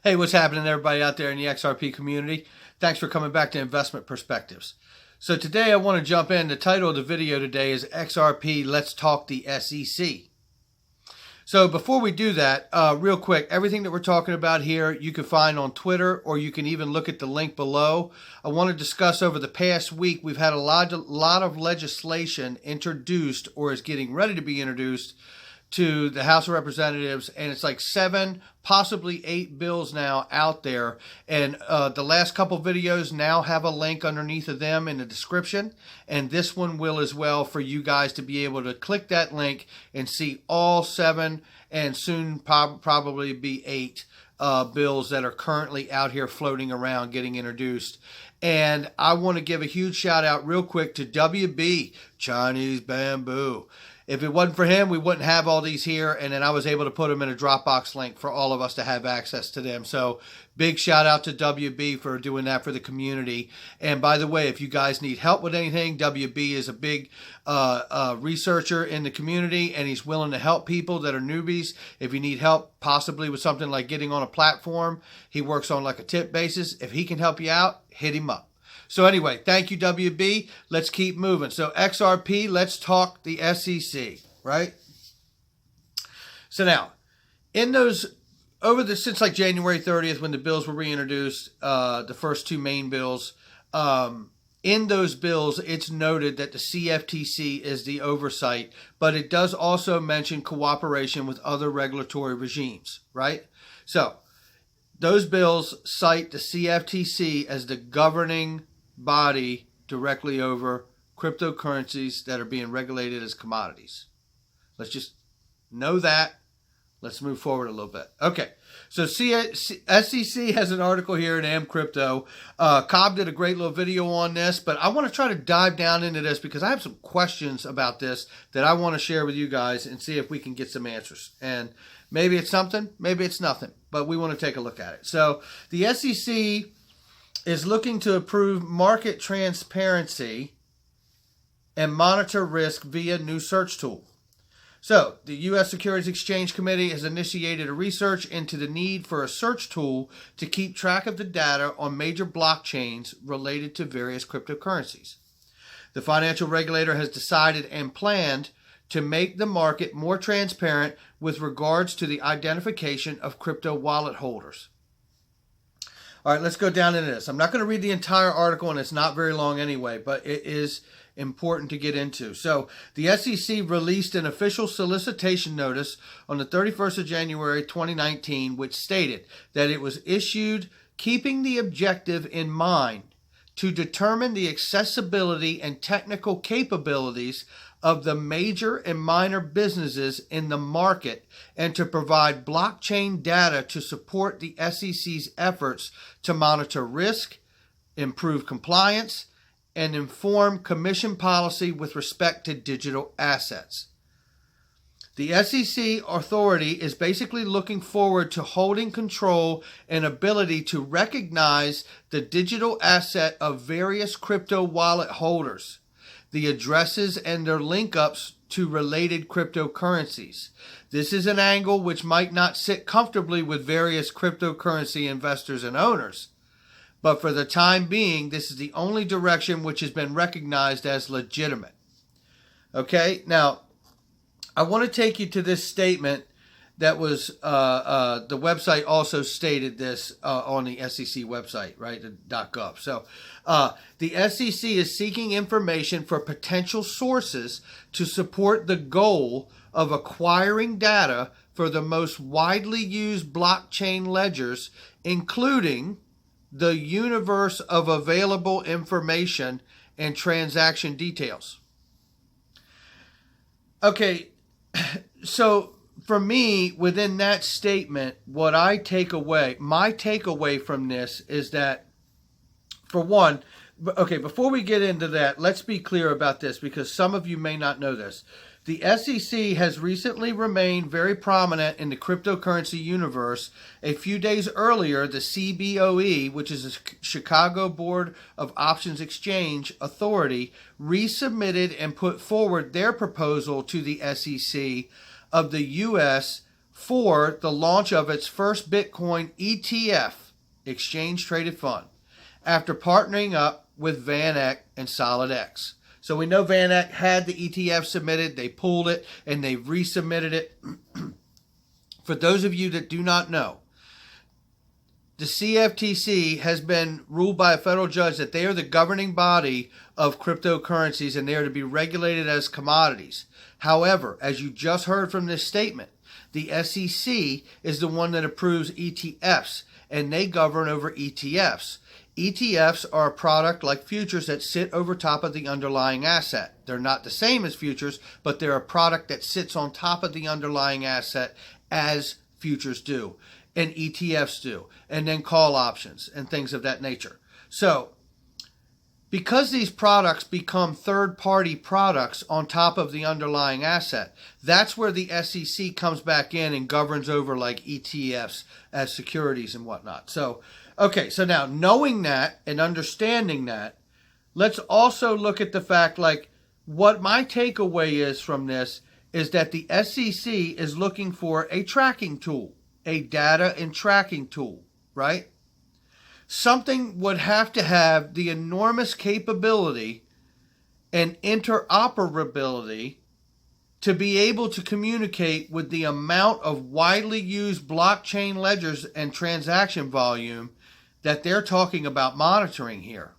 Hey, what's happening, everybody out there in the XRP community? Thanks for coming back to Investment Perspectives. So today I want to jump in. The title of the video today is XRP, Let's Talk the SEC. So before we do that, real quick, everything that we're talking about here you can find on Twitter, or you can even look at the link below. I want to discuss over the past week, we've had a lot of legislation introduced or is getting ready to be introduced to the House of Representatives, and it's like 7, possibly 8 bills now out there. And the last couple videos now have a link underneath of them in the description, and this one will as well, for you guys to be able to click that link and see all 7 and soon probably be 8 bills that are currently out here floating around getting introduced. And I want to give a huge shout out real quick to WB, Chinese Bamboo. If it wasn't for him, we wouldn't have all these here, and then I was able to put them in a Dropbox link for all of us to have access to them. So big shout out to WB for doing that for the community. And by the way, if you guys need help with anything, WB is a big researcher in the community, and he's willing to help people that are newbies. If you need help possibly with something like getting on a platform, he works on like a tip basis. If he can help you out, hit him up. So anyway, thank you, WB. Let's keep moving. So XRP, let's talk the SEC, right? So now, in those, since like January 30th, when the bills were reintroduced, the first 2 main bills, in those bills, it's noted that the CFTC is the oversight, but it does also mention cooperation with other regulatory regimes, right? So those bills cite the CFTC as the governing body directly over cryptocurrencies that are being regulated as commodities. Let's just know that. Let's move forward a little bit. Okay, so SEC has an article here in AM Crypto. Cobb did a great little video on this, but I want to try to dive down into this because I have some questions about this that I want to share with you guys and see if we can get some answers. And maybe it's something, maybe it's nothing, but we want to take a look at it. So the SEC is looking to improve market transparency and monitor risk via new search tool. So the U.S. Securities Exchange Committee has initiated a research into the need for a search tool to keep track of the data on major blockchains related to various cryptocurrencies. The financial regulator has decided and planned to make the market more transparent with regards to the identification of crypto wallet holders. All right, let's go down into this. I'm not going to read the entire article, and it's not very long anyway, but it is important to get into. So the SEC released an official solicitation notice on the 31st of January 2019, which stated that it was issued keeping the objective in mind to determine the accessibility and technical capabilities of the major and minor businesses in the market, and to provide blockchain data to support the SEC's efforts to monitor risk, improve compliance, and inform commission policy with respect to digital assets. The SEC authority is basically looking forward to holding control and ability to recognize the digital asset of various crypto wallet holders, the addresses and their link-ups to related cryptocurrencies. This is an angle which might not sit comfortably with various cryptocurrency investors and owners, but for the time being, this is the only direction which has been recognized as legitimate. Okay, now I want to take you to this statement that was, the website also stated this on the SEC website, right, the .gov. So the SEC is seeking information for potential sources to support the goal of acquiring data for the most widely used blockchain ledgers, including the universe of available information and transaction details. Okay, so for me, within that statement, what I take away, my takeaway from this is that, for one, okay, before we get into that, let's be clear about this because some of you may not know this. The SEC has recently remained very prominent in the cryptocurrency universe. A few days earlier, the CBOE, which is the Chicago Board of Options Exchange Authority, resubmitted and put forward their proposal to the SEC of the U.S. for the launch of its first Bitcoin ETF, exchange traded fund, after partnering up with Van Eck and SolidX. So we know Van Eck had the ETF submitted, they pulled it, and they resubmitted it. For those of you that do not know, the CFTC has been ruled by a federal judge that they are the governing body of cryptocurrencies and they are to be regulated as commodities. However, as you just heard from this statement, the SEC is the one that approves ETFs and they govern over ETFs. ETFs are a product like futures that sit over top of the underlying asset. They're not the same as futures, but they're a product that sits on top of the underlying asset as futures do, and ETFs do, and then call options and things of that nature. So, because these products become third-party products on top of the underlying asset, that's where the SEC comes back in and governs over like ETFs as securities and whatnot. So, okay, so now knowing that and understanding that, let's also look at the fact, like, what my takeaway is from this is that the SEC is looking for a tracking tool, a data and tracking tool, right? Something would have to have the enormous capability and interoperability to be able to communicate with the amount of widely used blockchain ledgers and transaction volume that they're talking about monitoring here.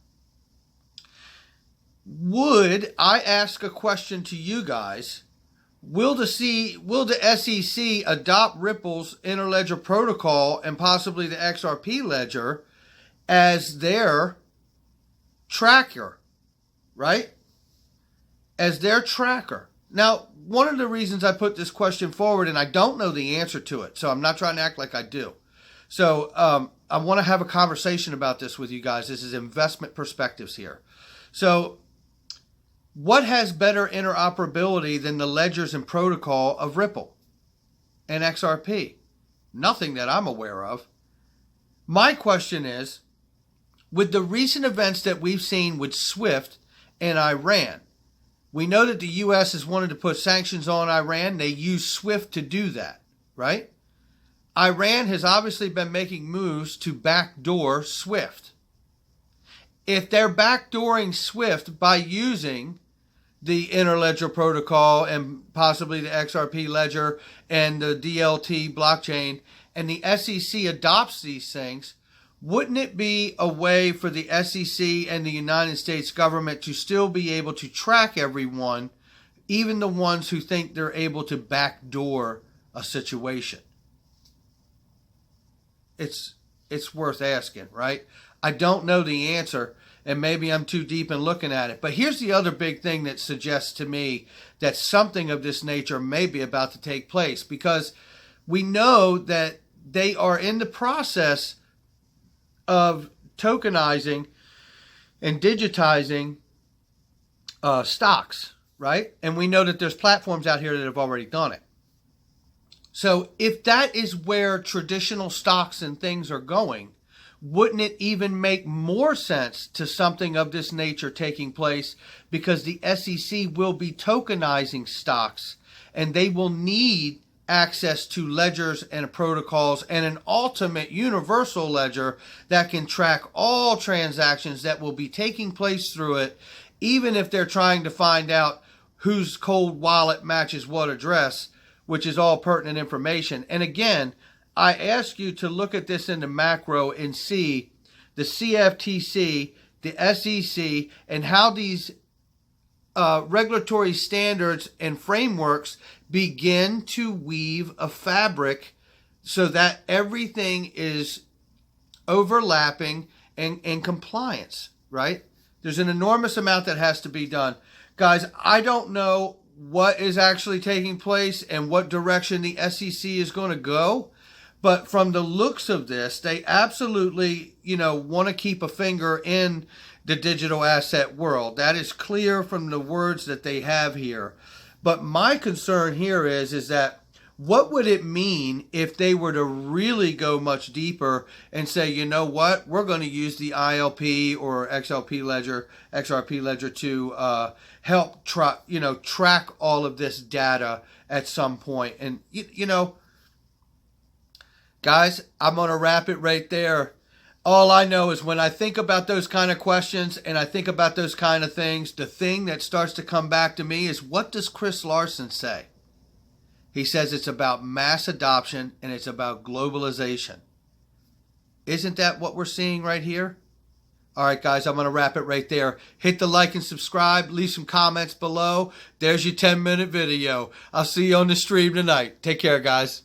Would I ask a question to you guys? Will the SEC adopt Ripple's interledger protocol and possibly the XRP ledger as their tracker, right? As their tracker. Now, one of the reasons I put this question forward, and I don't know the answer to it, so I'm not trying to act like I do. So I want to have a conversation about this with you guys. This is investment perspectives here. So what has better interoperability than the ledgers and protocol of Ripple and XRP? Nothing that I'm aware of. My question is, with the recent events that we've seen with SWIFT and Iran, we know that the U.S. has wanted to put sanctions on Iran. They use SWIFT to do that, right? Iran has obviously been making moves to backdoor SWIFT. If they're backdooring SWIFT by using the interledger protocol and possibly the XRP ledger and the DLT blockchain, and the SEC adopts these things, wouldn't it be a way for the SEC and the United States government to still be able to track everyone, even the ones who think they're able to backdoor a situation? It's worth asking, right? I don't know the answer, and maybe I'm too deep in looking at it. But here's the other big thing that suggests to me that something of this nature may be about to take place, because we know that they are in the process of tokenizing and digitizing stocks, right? And we know that there's platforms out here that have already done it. So if that is where traditional stocks and things are going, wouldn't it even make more sense to something of this nature taking place? Because the SEC will be tokenizing stocks and they will need access to ledgers and protocols and an ultimate universal ledger that can track all transactions that will be taking place through it, even if they're trying to find out whose cold wallet matches what address, which is all pertinent information. And again, I ask you to look at this in the macro and see the CFTC, the SEC, and how these regulatory standards and frameworks begin to weave a fabric so that everything is overlapping and in compliance, right? There's an enormous amount that has to be done. Guys, I don't know what is actually taking place and what direction the SEC is going to go. But from the looks of this, they absolutely, want to keep a finger in the digital asset world. That is clear from the words that they have here. But my concern here is that what would it mean if they were to really go much deeper and say, you know what, we're going to use the ILP or XRP ledger to help track all of this data at some point. And, Guys, I'm going to wrap it right there. All I know is when I think about those kind of questions and I think about those kind of things, the thing that starts to come back to me is, what does Chris Larson say? He says it's about mass adoption and it's about globalization. Isn't that what we're seeing right here? All right, guys, I'm going to wrap it right there. Hit the like and subscribe. Leave some comments below. There's your 10-minute video. I'll see you on the stream tonight. Take care, guys.